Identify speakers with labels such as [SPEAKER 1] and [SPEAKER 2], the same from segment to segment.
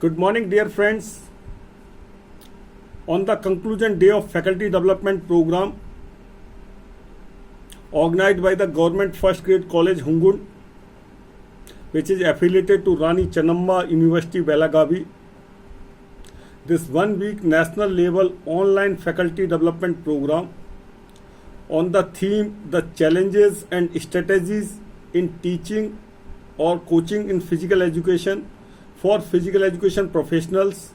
[SPEAKER 1] Good morning, dear friends. On the conclusion day of Faculty Development Program organized by the Government First Grade College Hungund, which is affiliated to Rani Channamma University Belagavi, this 1 week national level online faculty development program on the theme The Challenges and Strategies in Teaching or Coaching in Physical Education for Physical Education Professionals,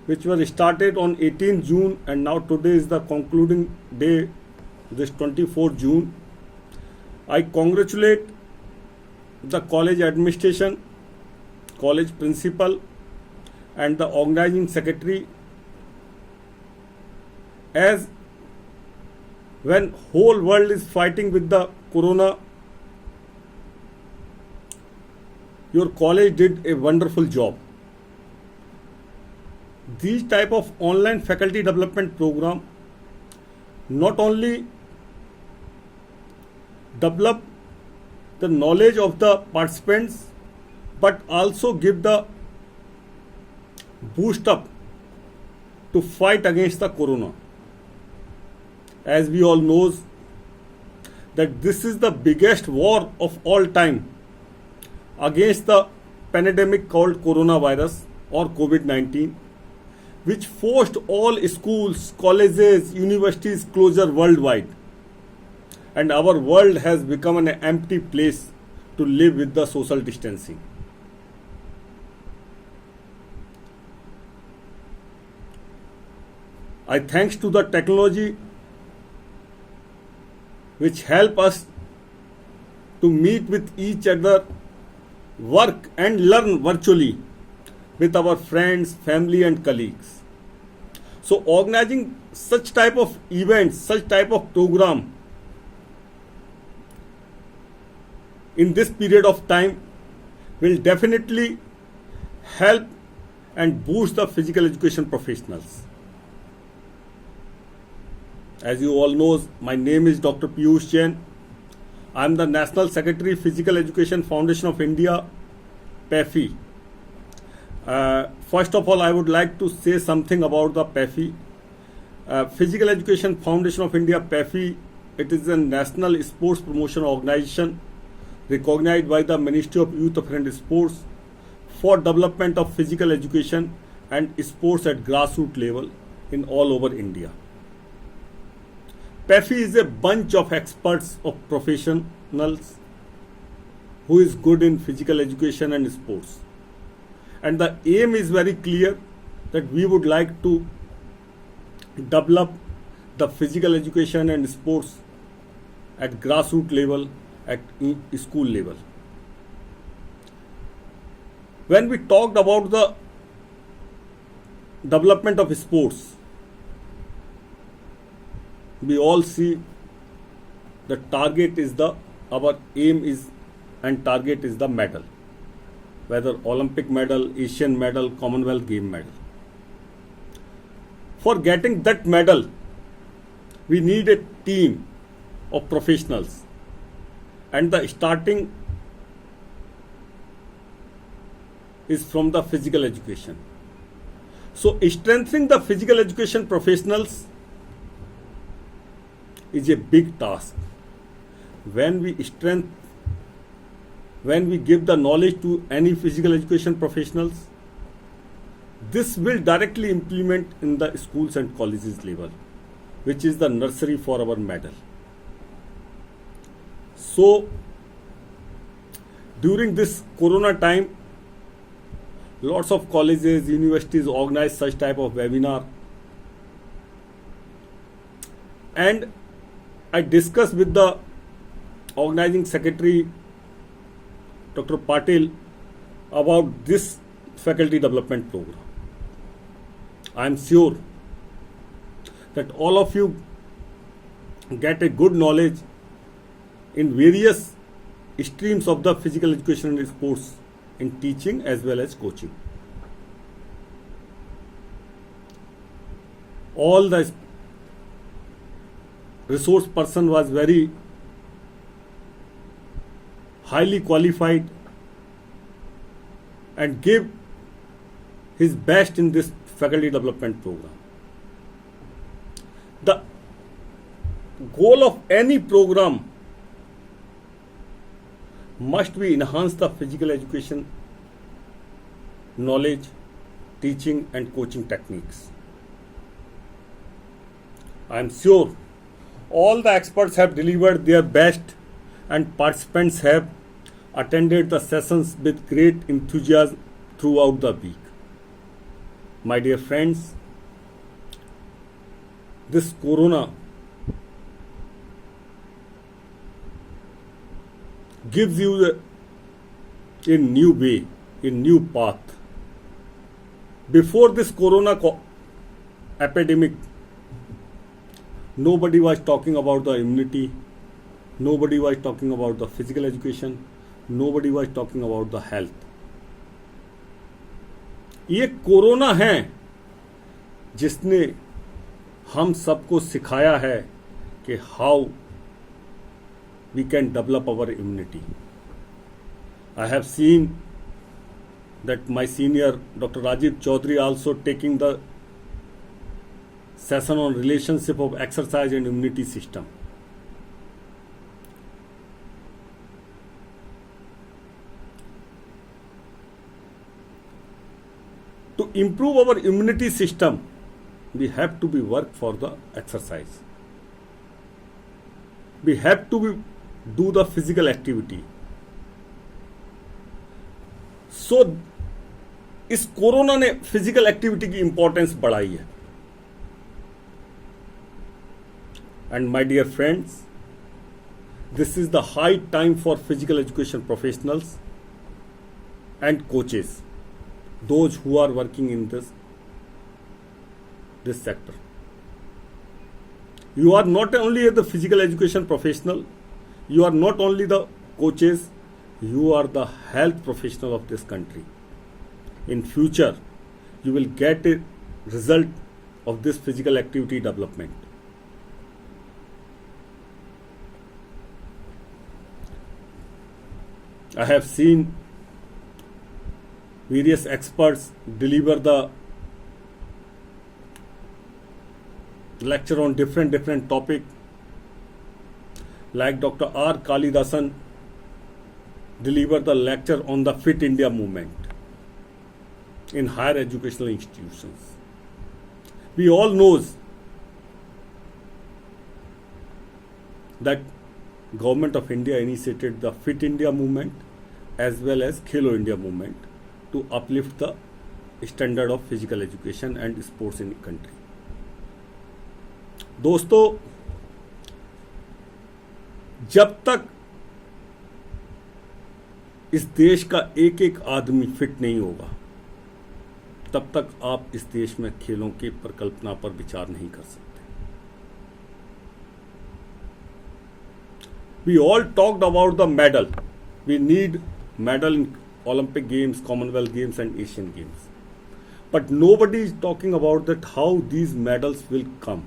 [SPEAKER 1] which were started on 18 June and now today is the concluding day, this 24 June. I congratulate the college administration, college principal and the organizing secretary, as when whole world is fighting with the corona, your college did a wonderful job. These type of online faculty development program not only develop the knowledge of the participants but also give the boost up to fight against the corona. As we all knows that this is the biggest war of all time against the pandemic called coronavirus or COVID-19, which forced all schools, colleges, universities closure worldwide, and our world has become an empty place to live with the social distancing. I thanks to the technology which help us to meet with each other, work and learn virtually with our friends, family and colleagues. So organizing such type of events, such type of program in this period of time will definitely help and boost the physical education professionals. As you all know, my name is Dr. Piyush Jain. I am the National Secretary, Physical Education Foundation of India, PEFI. First of all, I would like to say something about the PEFI. Physical Education Foundation of India, PEFI, it is a national sports promotion organization recognized by the Ministry of Youth Affairs and Sports for development of physical education and sports at grassroots level in all over India. PEFI is a bunch of experts of professionals who is good in physical education and sports. And the aim is very clear that we would like to develop the physical education and sports at grassroots level, at school level. When we talked about the development of sports, we all see the target is our aim is and target is the medal, whether Olympic medal, Asian medal, Commonwealth game medal. For getting that medal, we need a team of professionals, and the starting is from the physical education. So strengthening the physical education professionals is a big task. When we give the knowledge to any physical education professionals, this will directly implement in the schools and colleges level, which is the nursery for our medal. So during this corona time, lots of colleges, universities organize such type of webinar, and I discussed with the organizing secretary, Dr. Patil, about this faculty development program. I am sure that all of you get a good knowledge in various streams of the physical education and sports in teaching as well as coaching. All the resource person was very highly qualified and gave his best in this faculty development program. The goal of any program must be enhance the physical education knowledge, teaching and coaching techniques. I am sure all the experts have delivered their best and participants have attended the sessions with great enthusiasm throughout the week. My dear friends, this corona gives you a new way, a new path. Before this corona epidemic, nobody was talking about the immunity, nobody was talking about the physical education, nobody was talking about the health. ये corona है जिसने हम सबको सिखाया है कि how we can develop our immunity. I have seen that my senior Dr. Rajiv Chaudhary also taking the session on relationship of exercise and immunity system. To improve our immunity system, we have to be work for the exercise. We have to do the physical activity. So इस corona ने physical activity की importance बढ़ाई है. And my dear friends, this is the high time for physical education professionals and coaches, those who are working in this sector. You are not only the physical education professional, you are not only the coaches, you are the health professional of this country. In future, you will get a result of this physical activity development. I have seen various experts deliver the lecture on different topic, like Dr. R. Kalidasan delivered the lecture on the Fit India movement in higher educational institutions. We all knows that Government of India initiated the Fit India movement as well as Khelo India movement to uplift the standard of physical education and sports in the country. दोस्तों, जब तक इस देश का एक एक आदमी fit नहीं होगा, तब तक आप इस देश में खेलों की परिकल्पना पर विचार नहीं कर सकते. We all talked about the medal. We need medal in Olympic Games, Commonwealth Games and Asian Games. But nobody is talking about that how these medals will come.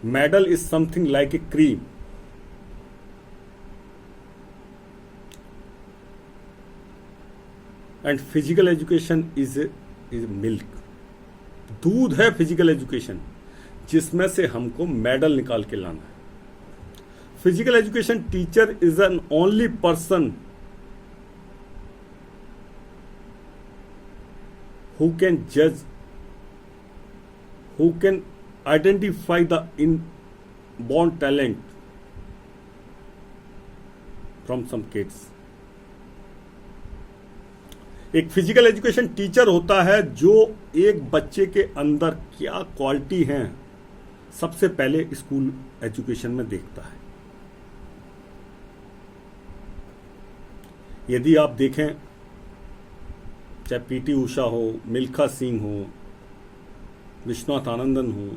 [SPEAKER 1] Medal is something like a cream. And physical education is milk. दूध है physical education, जिसमें से हमको medal निकाल के लाना है. Physical education teacher is an only person who can judge, who can identify the inborn talent from some kids. एक फिजिकल एजुकेशन टीचर होता है जो एक बच्चे के अंदर क्या क्वालिटी हैं सबसे पहले स्कूल एजुकेशन में देखता है. यदि आप देखें, चाहे पीटी उषा हो, मिल्खा सिंह हो, विश्वनाथ आनंदन हो,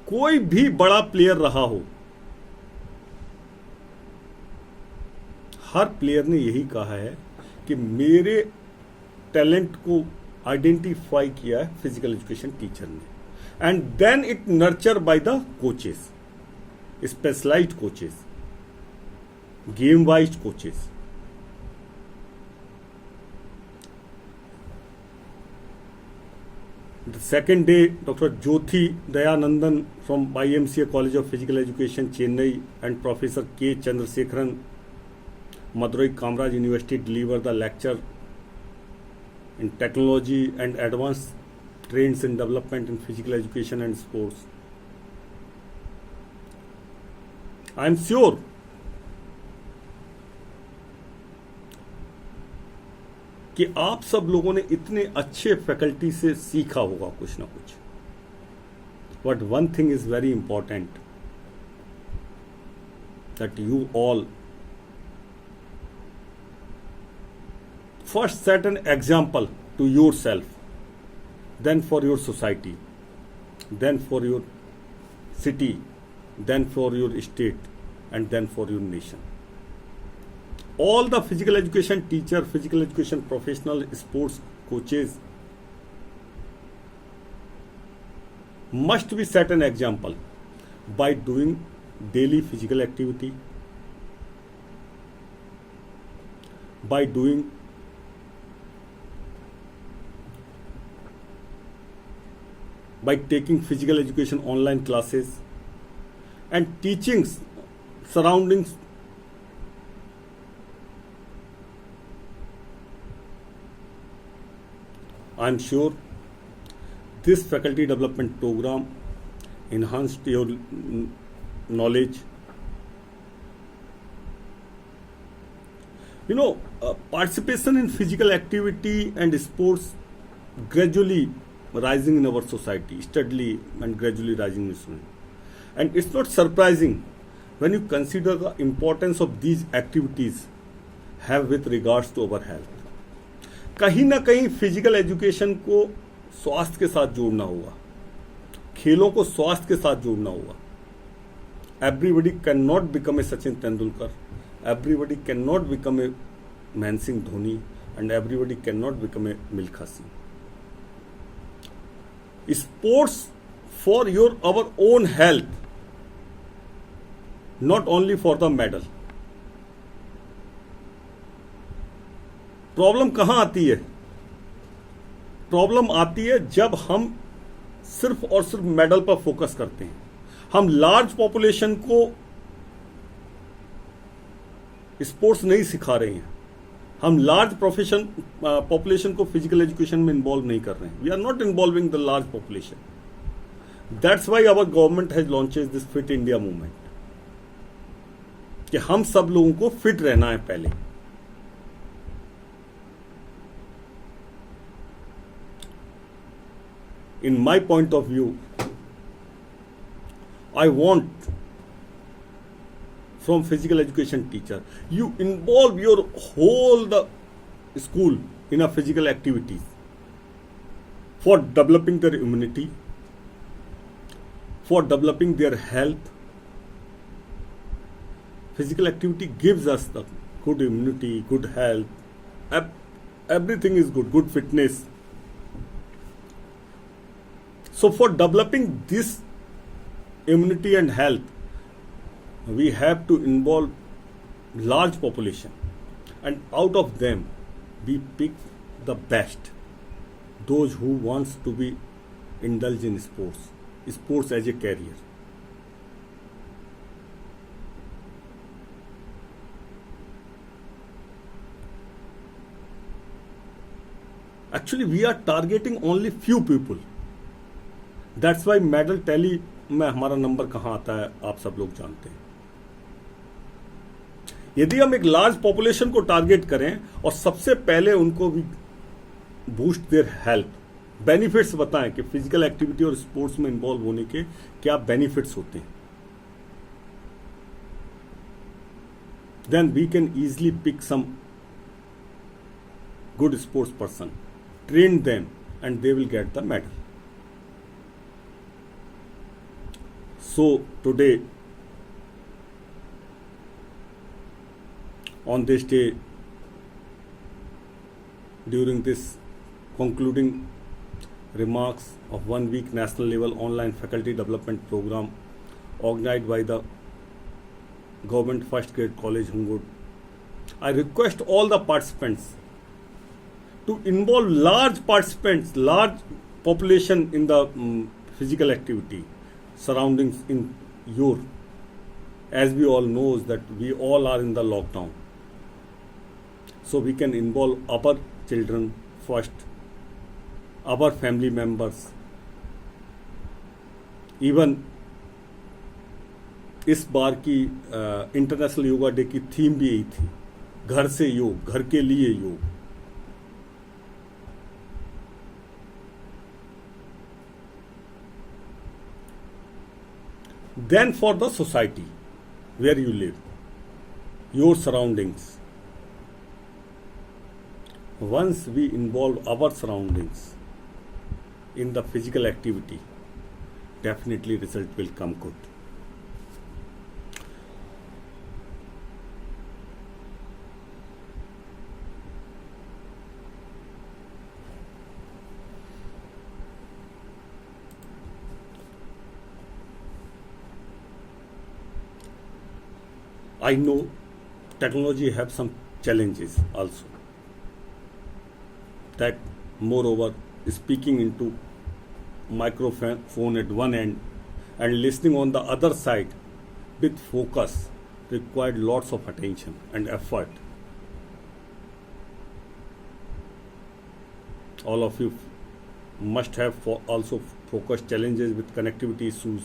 [SPEAKER 1] कोई भी बड़ा प्लेयर रहा हो, हर प्लेयर ने यही कहा है कि मेरे टैलेंट को आइडेंटिफाई किया है फिजिकल एजुकेशन टीचर ने, and then it nurture by the coaches, specialised coaches, game wise coaches. The second day, Dr. Jyothi Dayanandan from YMCA College of Physical Education, Chennai, and Professor K. Chandrasekharan, Madurai Kamraj University, delivered the lecture in Technology and Advanced Trends in Development in Physical Education and Sports. I am sure कि आप सब लोगों ने इतने अच्छे faculty से सीखा होगा कुछ ना कुछ. But one thing is very important, that you all first set an example to yourself, then for your society, then for your city, then for your state, and then for your nation. All the physical education teacher, physical education professional, sports coaches must be set an example by doing daily physical activity, by taking physical education online classes and teaching surroundings. I am sure this faculty development program enhanced your knowledge. Participation in physical activity and sports gradually rising in our society, steadily and gradually rising in students. And it's not surprising when you consider the importance of these activities have with regards to our health. कहीं ना कहीं physical education को स्वास्थ्य के साथ जोड़ना होगा, खेलों को स्वास्थ्य के साथ जोड़ना होगा. Everybody can not become a Sachin Tendulkar, everybody can not become a Mahendra Singh Dhoni, and everybody can not become a Milkha Singh. Sports for our own health, not only for the medal. Problem कहां आती है? प्रॉब्लम आती है जब हम सिर्फ और सिर्फ मेडल पर फोकस करते हैं. हम लार्ज पॉपुलेशन को स्पोर्ट्स नहीं सिखा रहे हैं, हम लार्ज पॉपुलेशन को फिजिकल एजुकेशन में इन्वॉल्व नहीं कर रहे हैं. We are not involving the large population. That's why our government has launches this fit India movement, कि हम सब लोगों को फिट रहना है पहले. In my point of view, I want from physical education teacher, you involve your whole the school in a physical activities for developing their immunity, for developing their health. Physical activity gives us the good immunity, good health, everything is good fitness. So for developing this immunity and health, we have to involve large population, and out of them we pick the best, those who wants to be indulge in sports as a career. Actually we are targeting only few people. That's why medal tally में हमारा number कहां आता है आप सब लोग जानते हैं. यदि हम एक लार्ज पॉपुलेशन को टारगेट करें और सबसे पहले उनको भी बूस्ट देयर हेल्थ, बेनिफिट्स बताएं कि फिजिकल एक्टिविटी और स्पोर्ट्स में इन्वॉल्व होने के क्या बेनिफिट्स होते हैं, then we can easily pick some good sports person, train them, and they will get the medal. So today, on this day, during this concluding remarks of 1 week national level online faculty development program organized by the Government First Grade College Hungund, I request all the participants to involve large population in the physical activity surroundings in your, as we all knows that we all are in the lockdown, so we can involve our children first, our family members. Even इस बार की international yoga day की theme भी यही थी, घर से योग, घर के लिए योग. Then for the society where you live, your surroundings. Once we involve our surroundings in the physical activity, definitely result will come good. I know technology have some challenges also. That moreover, speaking into microphone at one end and listening on the other side with focus required lots of attention and effort. All of you must have also focused challenges with connectivity issues,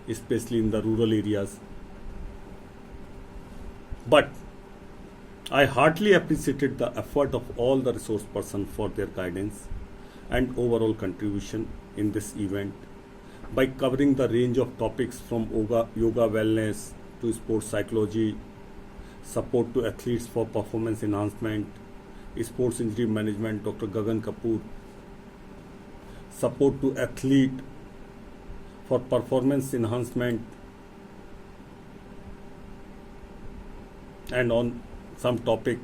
[SPEAKER 1] especially in the rural areas. But I heartily appreciated the effort of all the resource persons for their guidance and overall contribution in this event by covering the range of topics from yoga wellness to sports psychology, support to athletes for performance enhancement, sports injury management, Dr. Gagan Kapoor, support to athlete for performance enhancement, and on some topic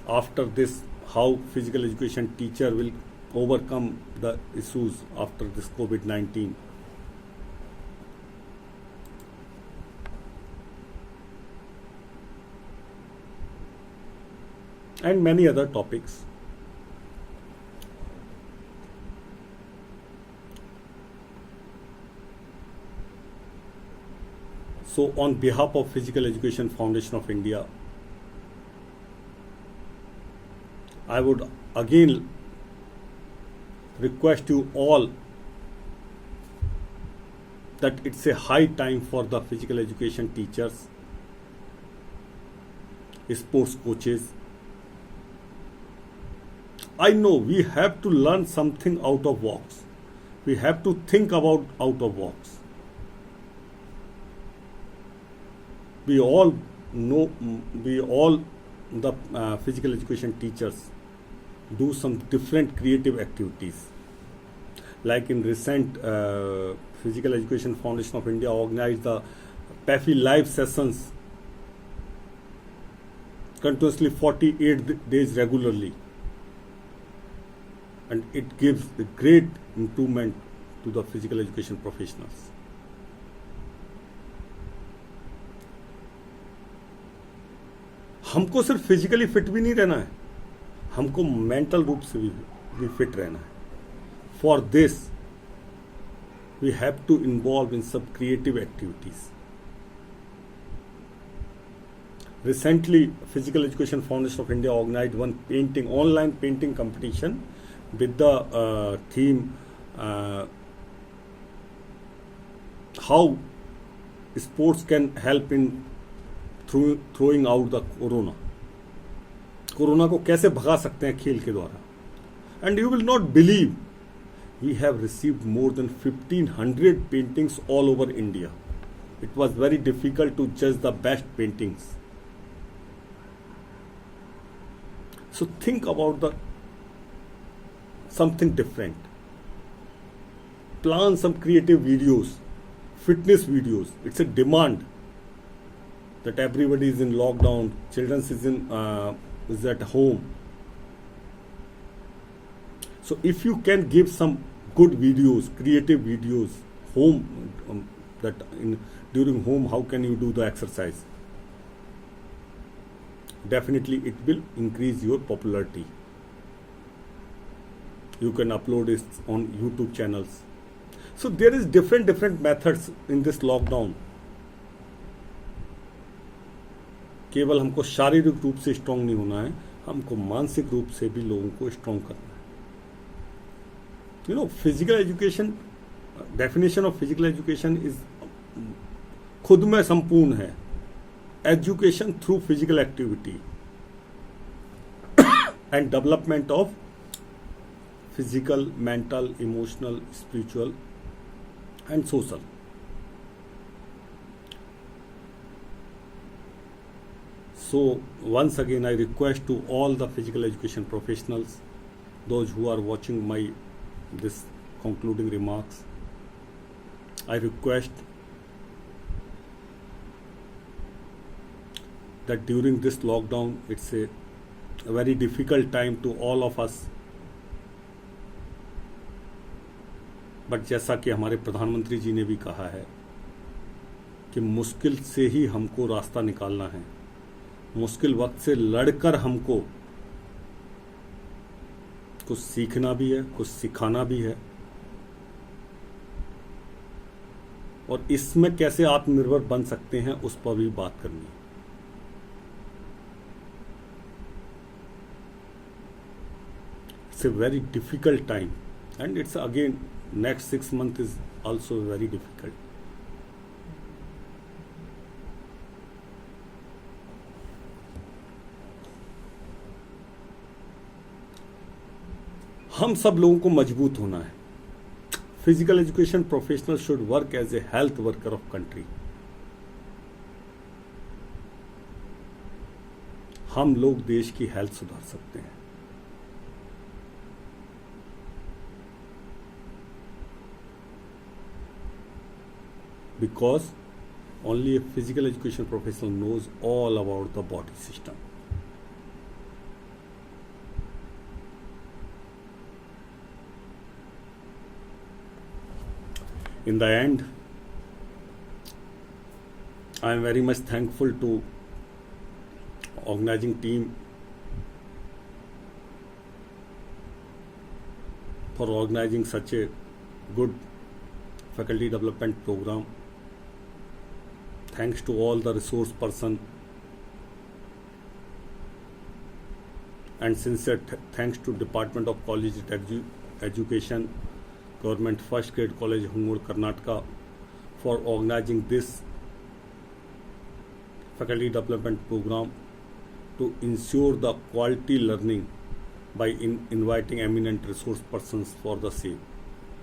[SPEAKER 1] after this, how physical education teacher will overcome the issues after this COVID-19. And many other topics. So on behalf of Physical Education Foundation of India, I would again request you all that it's a high time for the physical education teachers, sports coaches. I know we have to learn something out of box. We have to think about out of box. We all know, the physical education teachers do some different creative activities. Like in recent, Physical Education Foundation of India organized the PAFI live sessions continuously 48 days regularly. And it gives a great improvement to the physical education professionals. हमको सिर्फ physically fit भी नहीं रहना है, हमको mental रूप से भी फिट रहना है. For this we have to involve in सब creative activities. Recently, Physical Education Foundation of India organized one online painting competition with the theme how sports can help in throwing out the corona. Corona को कैसे भगा सकते हैं खेल के द्वारा. And you will not believe, we have received more than 1500 paintings all over India. It was very difficult to judge the best paintings. So think about something different. Plan some creative videos, fitness videos. It's a demand that everybody is in lockdown, children is at home. So if you can give some good videos, creative videos, home during home, how can you do the exercise? Definitely it will increase your popularity. You can upload it on YouTube channels. So there is different methods in this lockdown. केवल हमको शारीरिक रूप से strong नहीं होना है, हमको मानसिक रूप से भी लोगों को स्ट्रांग करना है. You know, physical education, definition of physical education is खुद में संपूर्ण है. Education through physical activity and development of physical, mental, emotional, spiritual and social. So once again I request to all the physical education professionals, those who are watching my this concluding remarks, I request that during this lockdown, it's a very difficult time to all of us, but जैसा कि हमारे प्रधानमंत्री जी ने भी कहा है कि मुश्किल से ही हमको रास्ता निकालना है. मुश्किल वक्त से लड़कर हमको कुछ सीखना भी है, कुछ सिखाना भी है, और इसमें कैसे आत्मनिर्भर बन सकते हैं उस पर भी बात करनी है. It's a very difficult time, and it's again next 6 months is also very difficult. हम सब लोगों को मजबूत होना है. Physical education professional should work as a health worker of country. हम लोग देश की हेल्थ सुधार सकते हैं. Because only a physical education professional knows all about the body system. In the end, I am very much thankful to organizing team for organizing such a good faculty development program. Thanks to all the resource person, and sincere thanks to Department of College Education, Government First Grade College, Hungur, Karnataka, for organizing this faculty development program to ensure the quality learning by inviting eminent resource persons for the same.